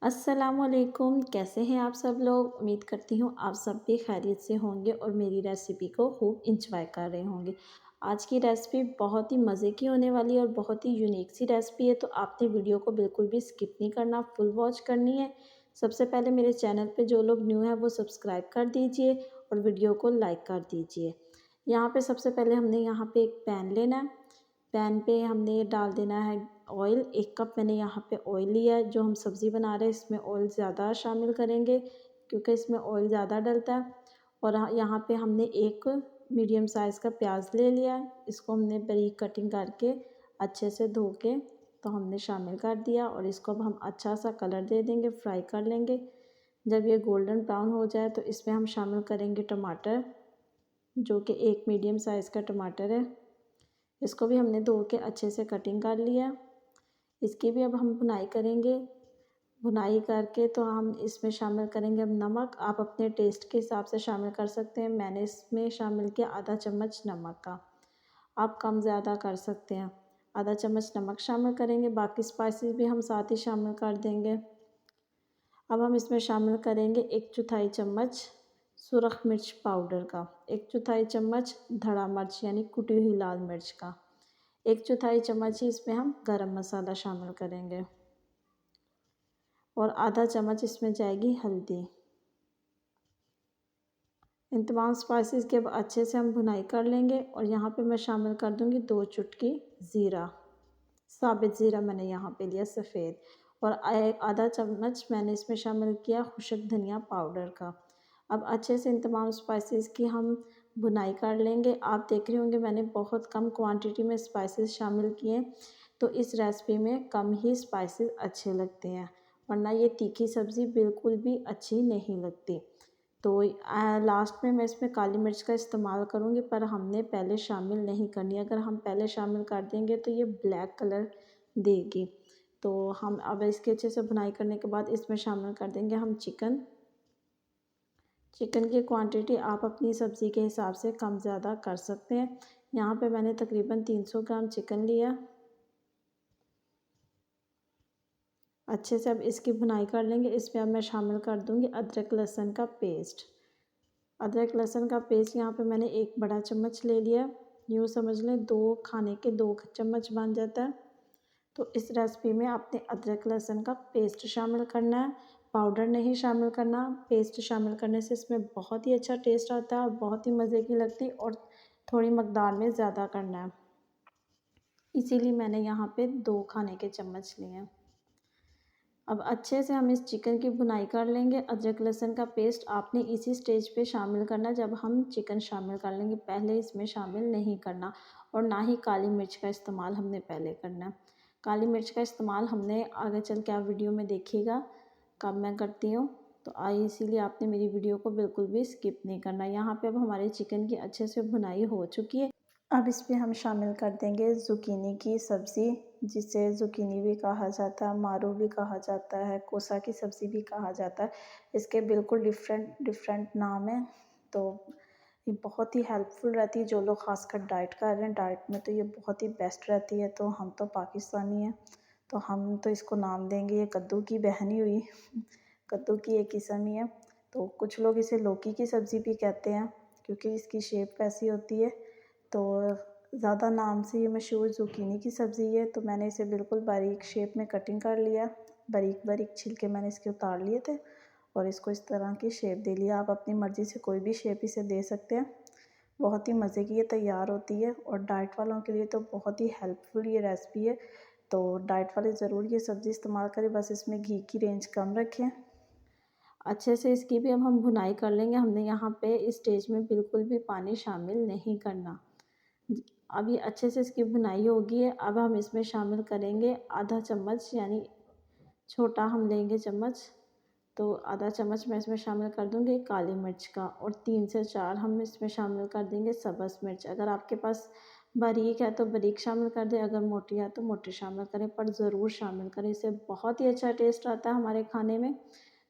अस्सलामुअलैकुम, कैसे हैं आप सब लोग। उम्मीद करती हूँ आप सब भी खैरियत से होंगे और मेरी रेसिपी को खूब इंजॉय कर रहे होंगे। आज की रेसिपी बहुत ही मज़े की होने वाली है और बहुत ही यूनिक सी रेसिपी है, तो आपने वीडियो को बिल्कुल भी स्किप नहीं करना, फुल वॉच करनी है। सबसे पहले मेरे चैनल पे जो लोग न्यू हैं वो सब्सक्राइब कर दीजिए और वीडियो को लाइक कर दीजिए। यहाँ पे सबसे पहले हमने यहाँ पे एक पैन लेना है। पैन पे हमने डाल देना है ऑयल। 1 कप मैंने यहाँ पे ऑयल लिया है। जो हम सब्ज़ी बना रहे हैं इसमें ऑयल ज़्यादा शामिल करेंगे क्योंकि इसमें ऑयल ज़्यादा डलता है। और यहाँ पे हमने एक मीडियम साइज़ का प्याज ले लिया है। इसको हमने बारीक कटिंग करके अच्छे से धो के तो हमने शामिल कर दिया और इसको अब हम अच्छा सा कलर दे देंगे, फ्राई कर लेंगे। जब ये गोल्डन ब्राउन हो जाए तो इसमें हम शामिल करेंगे टमाटर, जो कि एक मीडियम साइज़ का टमाटर है। इसको भी हमने धो के अच्छे से कटिंग कर लिया। इसकी भी अब हम भुनाई करेंगे। भुनाई करके तो हम इसमें शामिल करेंगे अब नमक। आप अपने टेस्ट के हिसाब से शामिल कर सकते हैं। मैंने इसमें शामिल किया आधा चम्मच नमक का, आप कम ज़्यादा कर सकते हैं। आधा चम्मच नमक शामिल करेंगे, बाकी स्पाइसेस भी हम साथ ही शामिल कर देंगे। अब हम इसमें शामिल करेंगे 1/4 चम्मच सुरख मिर्च पाउडर का, 1/4 चम्मच धड़ा मिर्च यानी कुटी हुई लाल मिर्च का, 1/4 चम्मच ही इसमें हम गरम मसाला शामिल करेंगे और आधा चम्मच इसमें जाएगी हल्दी। इन तमाम स्पाइसेस के अब अच्छे से हम भुनाई कर लेंगे और यहाँ पे मैं शामिल कर दूँगी 2 चुटकी ज़ीरा, साबित ज़ीरा मैंने यहाँ पे लिया सफ़ेद, और आधा चम्मच मैंने इसमें शामिल किया खुशक धनिया पाउडर का। अब अच्छे से इन तमाम स्पाइसेस की हम भुनाई कर लेंगे। आप देख रहे होंगे मैंने बहुत कम क्वांटिटी में स्पाइसेस शामिल किए, तो इस रेसिपी में कम ही स्पाइसेस अच्छे लगते हैं, वरना ये तीखी सब्ज़ी बिल्कुल भी अच्छी नहीं लगती। तो लास्ट में मैं इसमें काली मिर्च का इस्तेमाल करूँगी, पर हमने पहले शामिल नहीं करनी। अगर हम पहले शामिल कर देंगे तो ये ब्लैक कलर देगी। तो हम अब इसके अच्छे से भुनाई करने के बाद इसमें शामिल कर देंगे हम चिकन। चिकन की क्वांटिटी आप अपनी सब्ज़ी के हिसाब से कम ज़्यादा कर सकते हैं। यहाँ पे मैंने तकरीबन 300 ग्राम चिकन लिया। अच्छे से अब इसकी भुनाई कर लेंगे। इसमें अब मैं शामिल कर दूँगी अदरक लहसुन का पेस्ट। अदरक लहसुन का पेस्ट यहाँ पे मैंने 1 बड़ा चम्मच ले लिया। यूँ समझ लें 2 खाने के 2 चम्मच बन जाता है। तो इस रेसिपी में आपने अदरक लहसुन का पेस्ट शामिल करना है, पाउडर नहीं शामिल करना। पेस्ट शामिल करने से इसमें बहुत ही अच्छा टेस्ट आता है और बहुत ही मज़े की लगती है, और थोड़ी मकदार में ज़्यादा करना है, इसीलिए मैंने यहाँ पे 2 खाने के चम्मच लिए हैं। अब अच्छे से हम इस चिकन की भुनाई कर लेंगे। अदरक लहसुन का पेस्ट आपने इसी स्टेज पे शामिल करना जब हम चिकन शामिल कर लेंगे, पहले इसमें शामिल नहीं करना, और ना ही काली मिर्च का इस्तेमाल हमने पहले करना है। काली मिर्च का इस्तेमाल हमने आगे चल के आप वीडियो में देखिएगा कब मैं करती हूँ, तो इसीलिए आपने मेरी वीडियो को बिल्कुल भी स्किप नहीं करना। यहाँ पे अब हमारे चिकन की अच्छे से भुनाई हो चुकी है। अब इसमें हम शामिल कर देंगे ज़ुकीनी की सब्ज़ी, जिसे ज़ुकीनी भी कहा जाता है, मारू भी कहा जाता है, कोसा की सब्ज़ी भी कहा जाता है। इसके बिल्कुल डिफरेंट डिफरेंट नाम हैं। तो ये बहुत ही हेल्पफुल रहती है। जो लोग खासकर डाइट कर रहे हैं, डाइट में तो ये बहुत ही बेस्ट रहती है। तो हम तो पाकिस्तानी हैं, तो हम तो इसको नाम देंगे ये कद्दू की बहनी हुई। कद्दू की एक किस्म ही है। तो कुछ लोग इसे लौकी की सब्ज़ी भी कहते हैं क्योंकि इसकी शेप वैसी होती है। तो ज़्यादा नाम से ये मशहूर ज़ुकीनी की सब्ज़ी है। तो मैंने इसे बिल्कुल बारीक शेप में कटिंग कर लिया। बारीक बारीक छिलके मैंने इसके उतार लिए थे और इसको इस तरह की शेप दे लिया। आप अपनी मर्ज़ी से कोई भी शेप इसे दे सकते हैं। बहुत ही मज़े की ये तैयार होती है और डाइट वालों के लिए तो बहुत ही हेल्पफुल ये रेसिपी है। तो डाइट वाले ज़रूर ये सब्ज़ी इस्तेमाल करें, बस इसमें घी की रेंज कम रखें। अच्छे से इसकी भी अब हम भुनाई कर लेंगे। हमने यहाँ पे इस स्टेज में बिल्कुल भी पानी शामिल नहीं करना। अब ये अच्छे से इसकी भुनाई होगी है। अब हम इसमें शामिल करेंगे आधा चम्मच, यानी छोटा हम लेंगे चम्मच, तो आधा चम्मच मैं इसमें शामिल कर दूँगी काली मिर्च का, और 3 से 4 हम इसमें शामिल कर देंगे सब्ज़ मिर्च। अगर आपके पास बारीक है तो बारीक शामिल कर दें, अगर मोटी है तो मोटी शामिल करें, पर ज़रूर शामिल करें। इससे बहुत ही अच्छा टेस्ट आता है हमारे खाने में,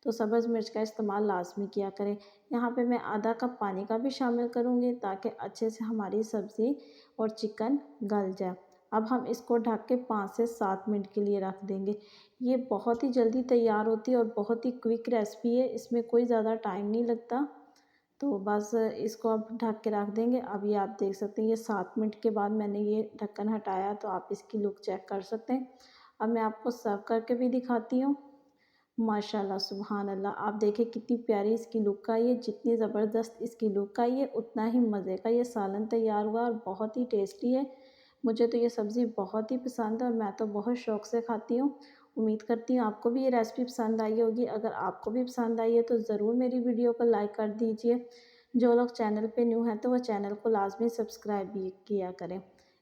तो सब्ज़ मिर्च का इस्तेमाल लाज़मी किया करें। यहाँ पे मैं आधा कप पानी का भी शामिल करूँगी ताकि अच्छे से हमारी सब्ज़ी और चिकन गल जाए। अब हम इसको ढक के 5 से 7 मिनट के लिए रख देंगे। ये बहुत ही जल्दी तैयार होती है और बहुत ही क्विक रेसिपी है, इसमें कोई ज़्यादा टाइम नहीं लगता। तो बस इसको अब ढक के रख देंगे। अब ये आप देख सकते हैं, ये 7 मिनट के बाद मैंने ये ढक्कन हटाया, तो आप इसकी लुक चेक कर सकते हैं। अब मैं आपको सर्व करके भी दिखाती हूँ। माशाल्लाह सुभान अल्लाह, आप देखिए कितनी प्यारी इसकी लुक आई है। जितनी ज़बरदस्त इसकी लुक आई है, उतना ही मज़े का ये सालन तैयार हुआ और बहुत ही टेस्टी है। मुझे तो ये सब्ज़ी बहुत ही पसंद है और मैं तो बहुत शौक़ से खाती हूँ। उम्मीद करती हूँ आपको भी ये रेसिपी पसंद आई होगी। अगर आपको भी पसंद आई है तो ज़रूर मेरी वीडियो को लाइक कर दीजिए। जो लोग चैनल पे न्यू हैं तो वो चैनल को लाज़मी सब्सक्राइब भी किया करें।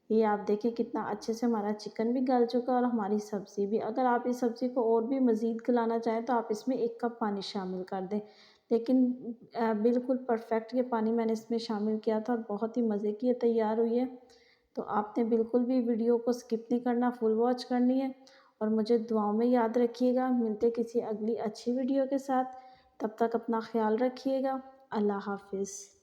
ये आप देखिए कितना अच्छे से हमारा चिकन भी गल चुका है और हमारी सब्ज़ी भी। अगर आप इस सब्ज़ी को और भी मज़ीद गलाना चाहें तो आप इसमें 1 कप पानी शामिल कर दें। लेकिन बिल्कुल परफ़ेक्ट ये पानी मैंने इसमें शामिल किया था और बहुत ही मज़े की ये तैयार हुई है। तो आपने बिल्कुल भी वीडियो को स्किप नहीं करना, फुल वॉच करनी है और मुझे दुआओं में याद रखिएगा। मिलते किसी अगली अच्छी वीडियो के साथ, तब तक अपना ख़्याल रखिएगा। अल्लाह हाफ़िज़।